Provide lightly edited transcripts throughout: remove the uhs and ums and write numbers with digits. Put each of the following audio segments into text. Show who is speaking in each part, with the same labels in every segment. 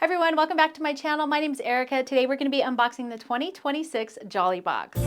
Speaker 1: Everyone, welcome back to my channel. My name is Erica. Today we're going to be unboxing the 2026 Jolly Box.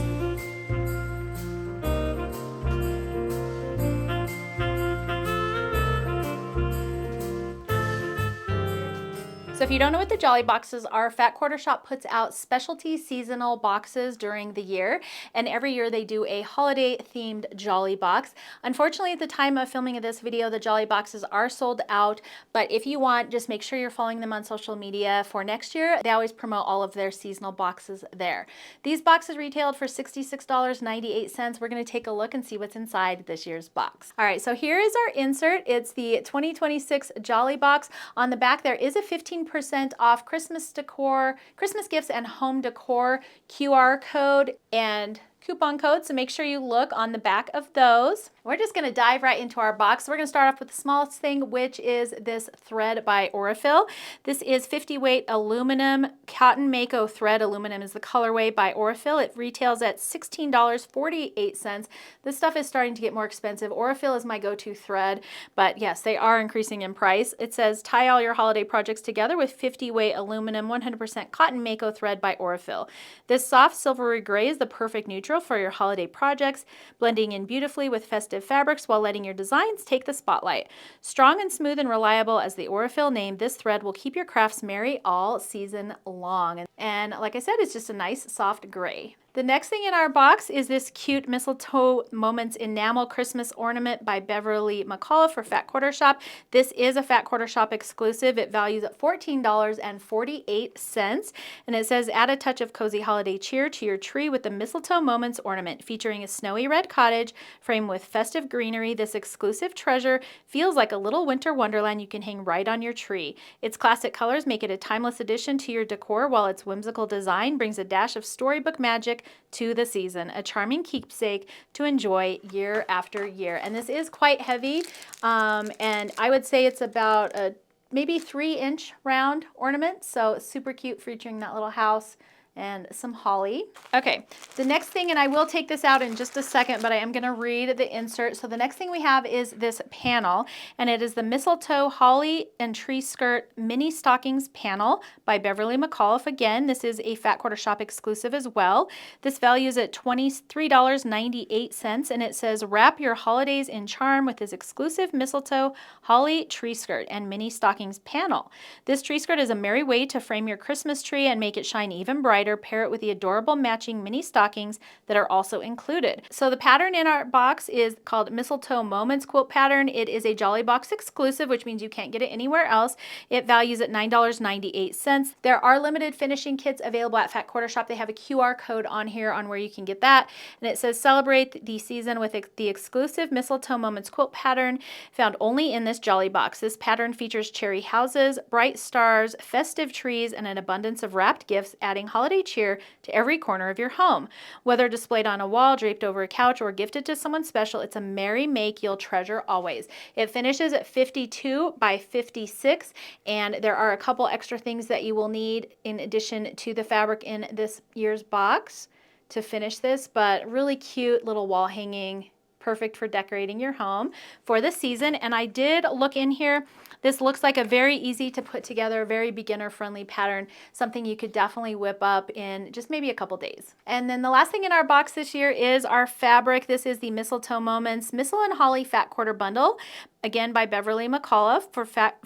Speaker 1: So if you don't know what the Jolly Boxes are, Fat Quarter Shop puts out specialty seasonal boxes during the year, and every year they do a holiday themed Jolly Box. Unfortunately, at the time of filming of this video, the Jolly Boxes are sold out, but if you want, just make sure you're following them on social media for next year. They always promote all of their seasonal boxes there. These boxes retailed for $66.98. We're going to take a look and see what's inside this year's box. All right, so here is our insert. It's the 2026 Jolly Box. On the back there is a 15% off Christmas decor, Christmas gifts and home decor QR code and coupon code, so make sure you look on the back of those. We're just going to dive right into our box. We're going to start off with the smallest thing, which is this thread by Aurifil. This is 50 weight aluminum cotton Mako thread. Aluminum is the colorway by Aurifil. It retails at $16.48. This stuff is starting to get more expensive. Aurifil is my go-to thread, but yes, they are increasing in price. It says tie all your holiday projects together with 50 weight aluminum 100% cotton Mako thread by Aurifil. This soft silvery gray is the perfect neutral for your holiday projects, blending in beautifully with festive fabrics while letting your designs take the spotlight. Strong and smooth and reliable as the Aurifil name, this thread will keep your crafts merry all season long. And like I said, it's just a nice soft gray. The next thing in our box is this cute Mistletoe Moments enamel Christmas ornament by Beverly McCullough for Fat Quarter Shop. This is a Fat Quarter Shop exclusive. It values at $14.48, and it says add a touch of cozy holiday cheer to your tree with the Mistletoe Moments ornament featuring a snowy red cottage framed with festive greenery. This exclusive treasure feels like a little winter wonderland you can hang right on your tree. Its classic colors make it a timeless addition to your decor, while its whimsical design brings a dash of storybook magic to the season, a charming keepsake to enjoy year after year. And this is quite heavy, and I would say it's about a maybe 3-inch round ornament, so super cute, featuring that little house and some holly. Okay, the next thing, and I will take this out in just a second, but I am going to read the insert. So the next thing we have is this panel, and it is the Mistletoe Holly and Tree Skirt Mini Stockings panel by Beverly McCullough. Again, this is a Fat Quarter Shop exclusive as well. This values at $23.98, and it says wrap your holidays in charm with this exclusive Mistletoe Holly Tree Skirt and Mini Stockings panel. This tree skirt is a merry way to frame your Christmas tree and make it shine even brighter. Pair it with the adorable matching mini stockings that are also included. So the pattern in our box is called Mistletoe Moments quilt pattern. It is a Jolly Box exclusive, which means you can't get it anywhere else. It values at $9.98. There are limited finishing kits available at Fat Quarter Shop. They have a QR code on here on where you can get that, and it says celebrate the season with the exclusive Mistletoe Moments quilt pattern found only in this Jolly Box. This pattern features cherry houses, bright stars, festive trees, and an abundance of wrapped gifts, adding holiday cheer to every corner of your home. Whether displayed on a wall, draped over a couch, or gifted to someone special, it's a merry make you'll treasure always. It finishes at 52 by 56, and there are a couple extra things that you will need in addition to the fabric in this year's box to finish this, but really cute little wall hanging, perfect for decorating your home for the season. And I did look in here. This looks like a very easy to put together, very beginner friendly pattern, something you could definitely whip up in just maybe a couple days. And then the last thing in our box this year is our fabric. This is the Mistletoe Moments Missile and Holly Fat Quarter Bundle, again by Beverly McCullough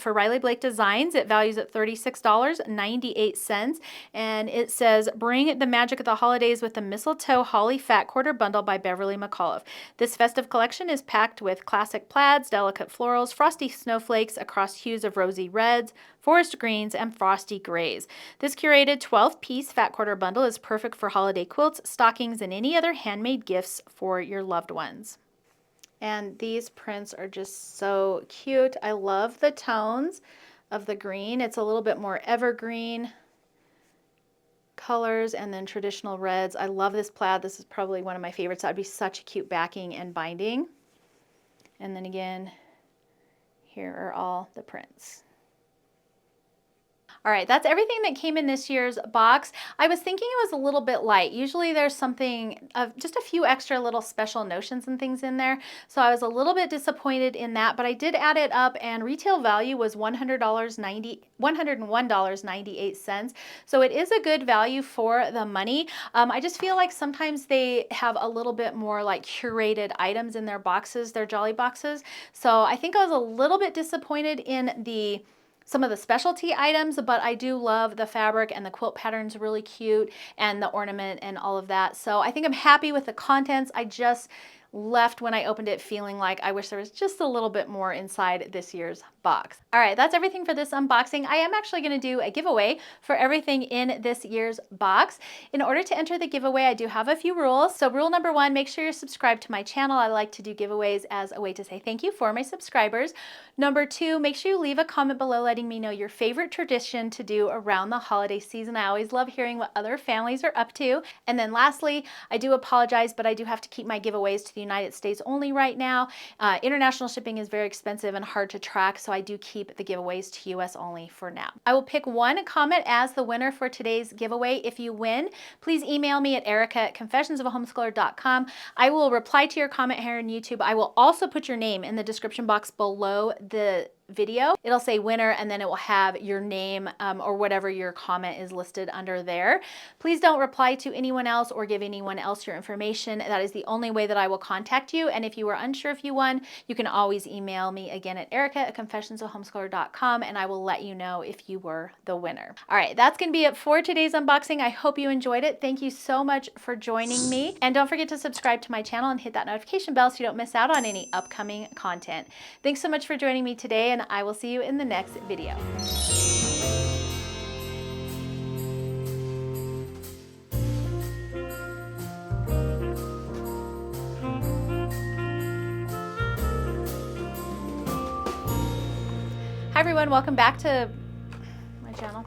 Speaker 1: for Riley Blake Designs. It values at $36.98, and it says bring the magic of the holidays with the Mistletoe Holly Fat Quarter Bundle by Beverly McCullough. This festive collection is packed with classic plaids, delicate florals, frosty snowflakes across hues of rosy reds, forest greens, and frosty grays. This curated 12-piece Fat Quarter Bundle is perfect for holiday quilts, stockings, and any other handmade gifts for your loved ones. And these prints are just so cute. I love the tones of the green. It's a little bit more evergreen colors and then traditional reds. I love this plaid. This is probably one of my favorites. That would be such a cute backing and binding. And then again, here are all the prints. All right, that's everything that came in this year's box. I was thinking it was a little bit light. Usually there's something of just a few extra little special notions and things in there. So I was a little bit disappointed in that, but I did add it up and retail value was $101.98. So it is a good value for the money. I just feel like sometimes they have a little bit more like curated items in their boxes, their Jolly boxes. So I think I was a little bit disappointed in some of the specialty items, but I do love the fabric and the quilt pattern's really cute and the ornament and all of that. So I think I'm happy with the contents. I just left when I opened it feeling like I wish there was just a little bit more inside this year's box. All right, that's everything for this unboxing. I am actually going to do a giveaway for everything in this year's box. In order to enter the giveaway, I do have a few rules. So rule number one, make sure you're subscribed to my channel. I like to do giveaways as a way to say thank you for my subscribers. Number two, make sure you leave a comment below letting me know your favorite tradition to do around the holiday season. I always love hearing what other families are up to. And then lastly, I do apologize, but I do have to keep my giveaways to the United States only right now. International shipping is very expensive and hard to track, so I do keep the giveaways to US only for now. I will pick one comment as the winner for today's giveaway. If you win, please email me at erica@confessionsofahomescholar.com. I will reply to your comment here on YouTube. I will also put your name in the description box below the video. It'll say winner and then it will have your name or whatever your comment is listed under there. Please don't reply to anyone else or give anyone else your information. That is the only way that I will contact you. And if you are unsure if you won, you can always email me again at erica@confessionsofahomescholar.com and I will let you know if you were the winner. All right, that's going to be it for today's unboxing. I hope you enjoyed it. Thank you so much for joining me. And don't forget to subscribe to my channel and hit that notification bell so you don't miss out on any upcoming content. Thanks so much for joining me today, and I will see you in the next video. Hi everyone, welcome back to my channel.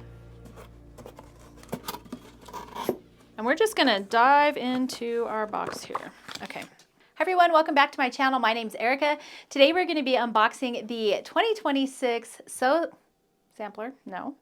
Speaker 1: And we're just gonna dive into our box here. Okay. Hi everyone, welcome back to my channel. My name's Erica. Today we're going to be unboxing the 2026 sampler. No.